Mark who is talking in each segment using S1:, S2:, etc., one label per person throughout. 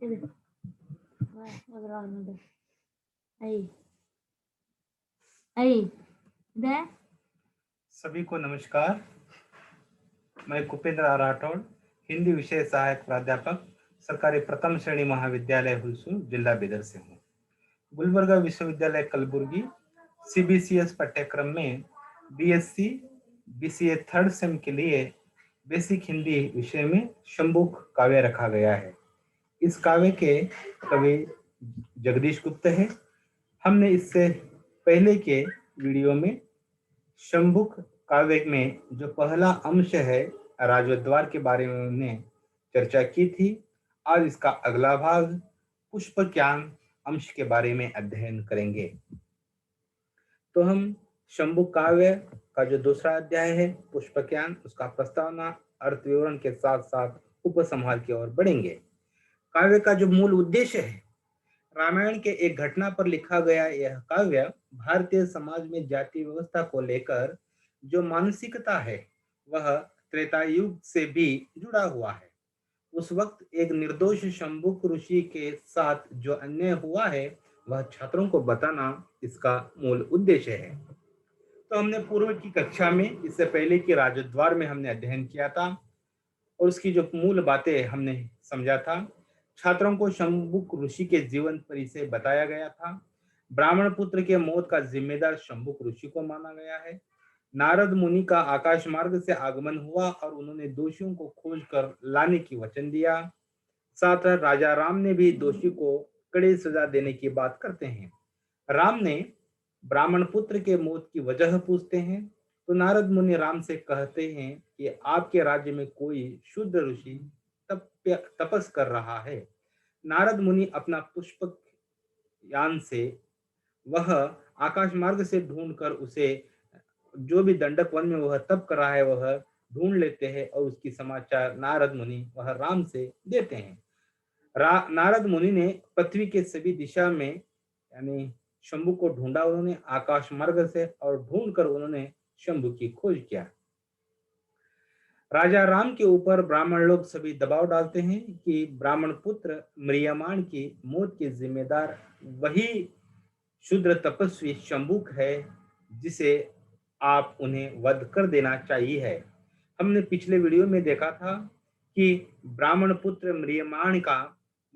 S1: ఇది వదరాలు అయ్యి అయ్యి ఇదే
S2: सभी को नमस्कार। मैं कुपेंद्र राठौड़, हिंदी विषय सहायक प्राध्यापक, सरकारी प्रथम श्रेणी महाविद्यालय हुलसूर, जिला बीदर से हूँ। गुलबर्गा विश्वविद्यालय कलबुर्गी CBCS पाठ्यक्रम में BSc BCA थर्ड सेम के लिए बेसिक हिंदी विषय में शंबुक काव्य रखा गया है। इस काव्य के कवि जगदीश गुप्त है। हमने इससे पहले के वीडियो में शंबुक काव्य में जो पहला अंश है राजोद्वार के बारे में हमने चर्चा की थी। आज इसका अगला भाग पुष्पज्ञान अंश के बारे में अध्ययन करेंगे। तो हम शंबुक काव्य का जो दूसरा अध्याय है पुष्पज्ञान, उसका प्रस्तावना, अर्थ विवरण के साथ साथ उपसंहार की ओर बढ़ेंगे। काव्य का जो मूल उद्देश्य है, रामायण के एक घटना पर लिखा गया यह काव्य भारतीय समाज में जाति व्यवस्था को लेकर जो मानसिकता है वह त्रेता युग से भी जुड़ा हुआ है। उस वक्त एक निर्दोष शंबुक ऋषि के साथ जो अन्याय हुआ है वह छात्रों को बताना इसका मूल उद्देश्य है। तो हमने पूर्व की कक्षा में, इससे पहले की राजद्वार में हमने अध्ययन किया था और उसकी जो मूल बातें हमने समझा था। छात्रों को शंबुक ऋषि के जीवन परिचय बताया गया था। ब्राह्मण पुत्र के मौत का जिम्मेदार शंबुक ऋषि को माना गया है। नारद मुनि का आकाश मार्ग से आगमन हुआ और उन्होंने दोषियों को खोज कर लाने की वचन दिया। साथ राजा राम ने भी दोषी को कड़ी सजा देने की बात करते हैं। राम ने ब्राह्मण पुत्र के मौत की वजह पूछते हैं तो नारद मुनि राम से कहते हैं कि आपके राज्य में कोई शुद्र ऋषि तपस कर रहा है। नारद मुनि अपना पुष्पक यान से वह आकाश मार्ग से ढूंढकर उसे जो भी दंडक वन में वह तप कर रहा है वह ढूंढ लेते हैं और उसकी समाचार नारद मुनि वह राम से देते हैं। नारद मुनि ने पृथ्वी के सभी दिशा में यानी शंभु को ढूंढा उन्होंने आकाश मार्ग से और ढूंढकर उन्होंने शंभु की खोज किया। राजा राम के ऊपर ब्राह्मण लोग सभी दबाव डालते हैं कि ब्राह्मण पुत्र म्रियमाण की मौत के जिम्मेदार वही शूद्र तपस्वी शंभुक है जिसे आप उन्हें वध कर देना चाहिए है। हमने पिछले वीडियो में देखा था कि ब्राह्मण पुत्र म्रियमाण का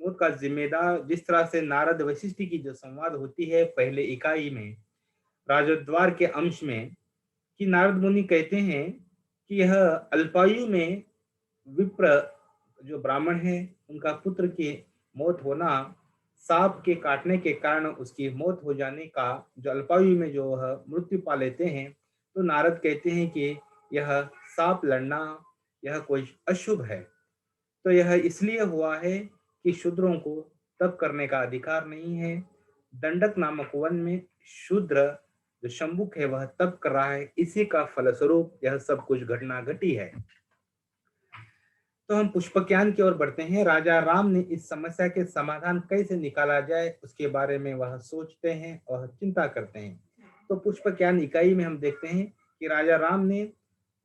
S2: मौत का जिम्मेदार जिस तरह से नारद वशिष्ठ की जो संवाद होती है पहले इकाई में राजद्वार के अंश में, कि नारद मुनि कहते हैं कि यह अल्पायु में विप्र जो ब्राह्मण है उनका पुत्र की मौत होना, सांप के काटने के कारण उसकी मौत हो जाने का, जो अल्पायु में जो वह मृत्यु पा लेते हैं, तो नारद कहते हैं कि यह सांप लड़ना यह कोई अशुभ है। तो यह इसलिए हुआ है कि शूद्रों को तप करने का अधिकार नहीं है। दंडक नामक वन में शूद्र जो शंभुक है वह तप कर रहा है, इसी का फलस्वरूप यह सब कुछ घटना घटी है। तो हम पुष्पज्ञान की ओर बढ़ते हैं। राजा राम ने इस समस्या के समाधान कैसे निकाला जाए उसके बारे में वह सोचते हैं और चिंता करते हैं। तो पुष्पज्ञान इकाई में हम देखते हैं कि राजा राम ने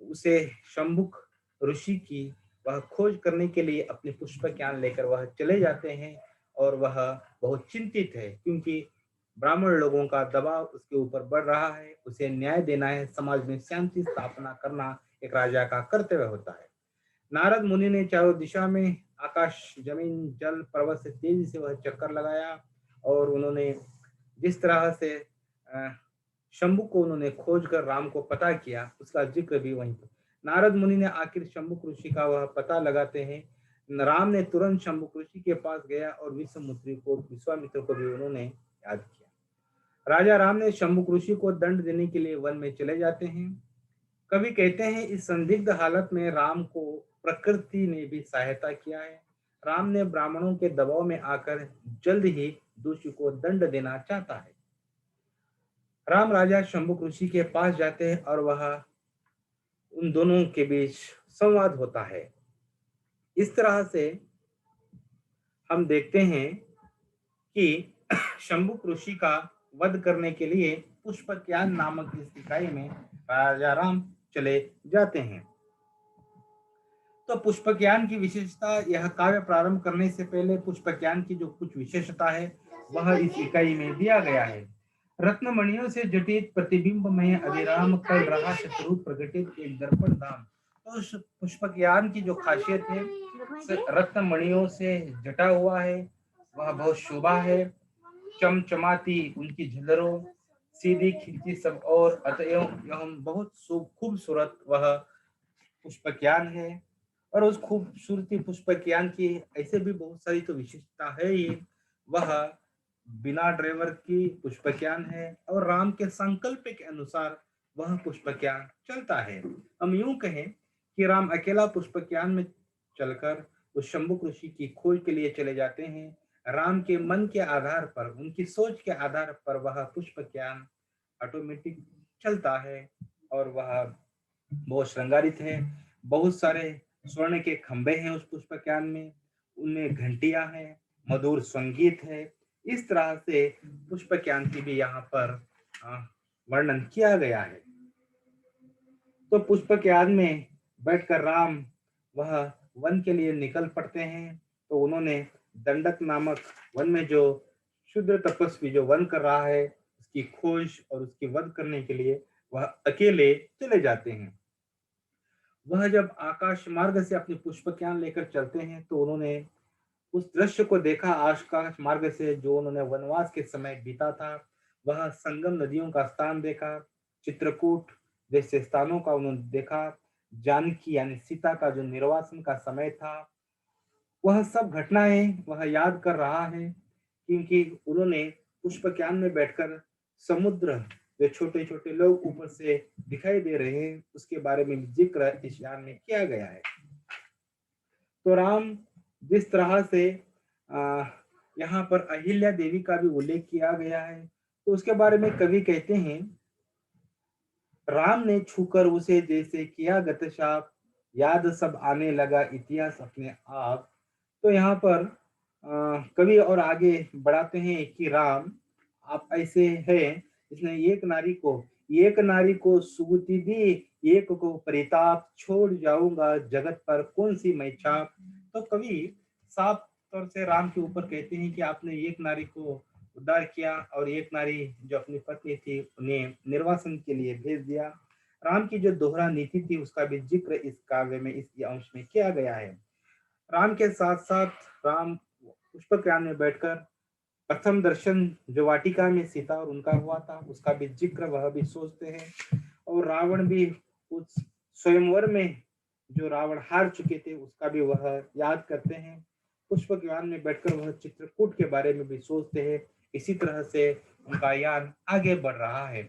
S2: उसे शंभुक ऋषि की वह खोज करने के लिए अपने पुष्पज्ञान लेकर वह चले जाते हैं और वह बहुत चिंतित है क्योंकि ब्राह्मण लोगों का दबाव उसके ऊपर बढ़ रहा है। उसे न्याय देना है, समाज में शांति स्थापना करना एक राजा का कर्तव्य होता है। नारद मुनि ने चारों दिशा में आकाश, जमीन, जल, पर्वत से तेजी से वह चक्कर लगाया और उन्होंने जिस तरह से शंभु को उन्होंने खोज कर राम को पता किया उसका जिक्र भी वहीं पर। नारद मुनि ने आखिर शंभुक ऋषि का वह पता लगाते हैं। राम ने तुरंत शंभुक ऋषि के पास गया और विश्वामित्र को भी उन्होंने याद किया। राजा राम ने शंभुक ऋषि को दंड देने के लिए वन में चले जाते हैं। कवि कहते हैं इस संदिग्ध हालत में राम को प्रकृति ने भी सहायता किया है। राम ने ब्राह्मणों के दबाव में आकर जल्द ही दोषी को दंड देना चाहता है। राम राजा शंभुक ऋषि के पास जाते हैं और वह उन दोनों के बीच संवाद होता है। इस तरह से हम देखते हैं कि शंभुक ऋषि का वध करने के लिए पुष्पज्ञान नामक इस इकाई में राजा राम चले जाते हैं। तो पुष्पज्ञान की विशेषता, यह काव्य प्रारंभ करने से पहले पुष्पज्ञान की जो कुछ विशेषता है वह इस इकाई में दिया गया है। रत्नमणियों से जटित प्रतिबिंब में अभिराम कल रहा शतरूप प्रकटित एक दर्पण धाम। तो उस पुष्पज्ञान की जो खासियत है, रत्नमणियों से जटा हुआ है, वह बहुत शोभा है, चमचमाती उनकी झलरों, सीधी खिंची सब और अतएव बहुत खूबसूरत वह पुष्पज्ञान है। और उस खूबसूरती पुष्पज्ञान की ऐसे भी बहुत सारी तो विशेषता है ही, वह बिना ड्राइवर की पुष्पज्ञान है और राम के संकल्प के अनुसार वह पुष्पज्ञान चलता है। हम यूं कहें कि राम अकेला पुष्पज्ञान में चलकर उस शंभुक ऋषि की खोज के लिए चले जाते हैं। राम के मन के आधार पर, उनकी सोच के आधार पर वह पुष्पज्ञान ऑटोमेटिक चलता है और वह बहुत श्रृंगारित है। बहुत सारे स्वर्ण के खंभे हैं उस पुष्पज्ञान में, उनमें घंटियां हैं, मधुर संगीत है। इस तरह से पुष्पज्ञान की भी यहाँ पर वर्णन किया गया है। तो पुष्पज्ञान में बैठकर राम वह वन के लिए निकल पड़ते हैं। तो उन्होंने दंडक नामक वन में जो शुद्र तपस्वी जो वन कर रहा है उसकी खोज और उसकी वध करने के लिए वह अकेले चले जाते हैं। वह जब आकाश मार्ग से अपने पुष्पज्ञान लेकर चलते हैं तो उन्होंने उस दृश्य को देखा आकाश मार्ग से जो उन्होंने वनवास के समय बीता था। वह संगम नदियों का स्थान देखा, चित्रकूट जैसे स्थानों का उन्होंने देखा, जानकी यानी सीता का जो निर्वासन का समय था, वह सब घटनाएं वह याद कर रहा है क्योंकि उन्होंने पुष्पज्ञान में बैठकर समुद्र, जो छोटे छोटे लोग ऊपर से दिखाई दे रहे हैं, उसके बारे में जिक्र इस यान में किया गया है। तो राम जिस तरह से यहाँ पर अहिल्या देवी का भी उल्लेख किया गया है, तो उसके बारे में कवि कहते हैं, राम ने छूकर उसे जैसे किया गतशाप, याद सब आने लगा इतिहास अपने आप। तो यहाँ पर कवि और आगे बढ़ाते हैं कि राम आप ऐसे हैं, इसने एक नारी को सुगति दी, एक को परिताप, छोड़ जाऊंगा जगत पर कौन सी मैं छाप। तो कवि साफ तौर से राम के ऊपर कहते हैं कि आपने एक नारी को उद्धार किया और एक नारी जो अपनी पत्नी थी उन्हें निर्वासन के लिए भेज दिया। राम की जो दोहरा नीति थी उसका भी जिक्र इस काव्य में, इस अंश में किया गया है। राम के साथ साथ राम पुष्पज्ञान में बैठकर प्रथम दर्शन जो वाटिका में सीता और उनका हुआ था उसका भी जिक्र वह भी सोचते हैं। और रावण भी उस स्वयंवर में जो रावण हार चुके थे उसका भी वह याद करते हैं। पुष्पज्ञान में बैठकर वह चित्रकूट के बारे में भी सोचते हैं। इसी तरह से उनका यान आगे बढ़ रहा है।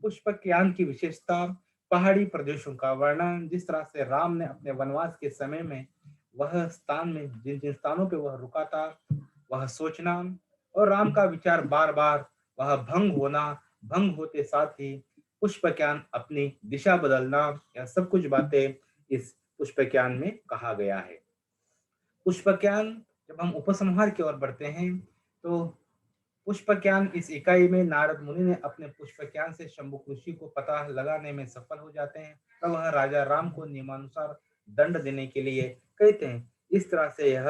S2: पुष्पज्ञान की विशेषता, पहाड़ी प्रदेशों का वर्णन, जिस तरह से राम ने अपने वनवास के समय में वह स्थान में जिन जिन स्थानों पे वह रुका था वह सोचना, और राम का विचार बार बार वह भंग होते साथ ही पुष्पज्ञान अपनी दिशा बदलना, यह सब कुछ बातें इस पुष्पज्ञान में कहा गया है। पुष्पज्ञान जब हम उपसंहार की ओर बढ़ते हैं तो पुष्पज्ञान इस इकाई में नारद मुनि ने अपने पुष्पज्ञान से शंभुक ऋषि को पता लगाने में सफल हो जाते हैं। तब वह राजा राम को नियमानुसार दंड देने के लिए कहते हैं। इस तरह से यह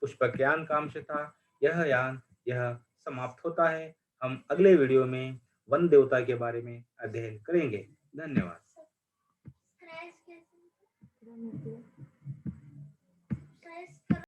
S2: पुष्पज्ञान का अंश था। यह समाप्त होता है। हम अगले वीडियो में वन देवता के बारे में अध्ययन करेंगे। धन्यवाद।